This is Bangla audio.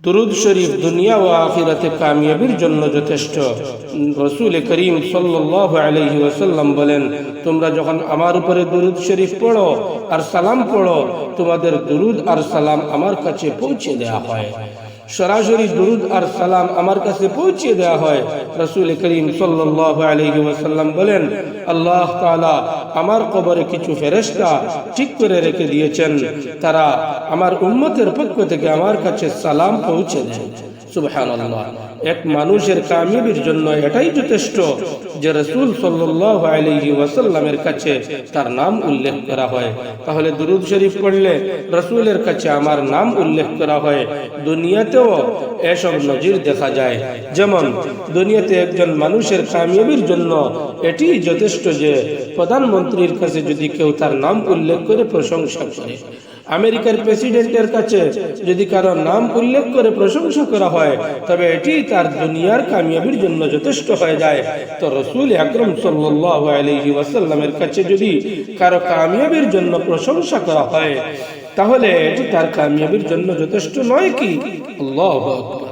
দুরূদ শরীফ দুনিয়া ও আখিরাতে কামিয়াবির জন্য যথেষ্ট। রাসূল করিম সাল্লাল্লাহু আলাইহি ওয়াসাল্লাম বলেন, তোমরা যখন আমার উপরে দুরূদ শরীফ পড়ো আর সালাম পড়ো, তোমাদের দুরূদ আর সালাম আমার কাছে পৌঁছে দেওয়া হয়। সরাসরি দুরূদ আর সালাম আমার কাছে পৌঁছে দেওয়া হয়। রাসূল করিম সাল্লাল্লাহু আলাইহি ওয়াসাল্লাম বলেন, আল্লাহ তাআলা আমার কবরে কিছু ফেরেশতা ঠিক করে রেখে দিয়েছেন, তারা আমার উম্মতের পক্ষ থেকে আমার কাছে সালাম পৌঁছে দেয়। সুবহানাল্লাহ। এক মানুষের কামিয়াবির জন্য এটাই যথেষ্ট যে রাসূল সাল্লাল্লাহু আলাইহি ওয়াসাল্লামের কাছে তার নাম উল্লেখ করা হয়। তাহলে দুরূদ শরীফ পড়লে রাসূলের কাছে আমার নাম উল্লেখ করা হয়। দুনিয়াতেও এসব নজির দেখা যায়। যেমন দুনিয়াতে একজন মানুষের কামিয়াবির জন্য এটি যথেষ্ট যে প্রধানমন্ত্রীর কাছে যদি কেউ তার নাম উল্লেখ করে প্রশংসা করে, আমেরিকার প্রেসিডেন্টের কাছে যদি কারো নাম উল্লেখ করে প্রশংসা করা হয়, তবে এটি তার দুনিয়ার কামিয়াবির জন্য যথেষ্ট হয়ে যায়। তো রাসূল আকরাম সাল্লাল্লাহু আলাইহি ওয়াসাল্লামের কাছে যদি কারো কামিয়াবির জন্য প্রশংসা করা হয়, তাহলে এটি তার কামিয়াবির জন্য যথেষ্ট নয় কি? আল্লাহু আকবার।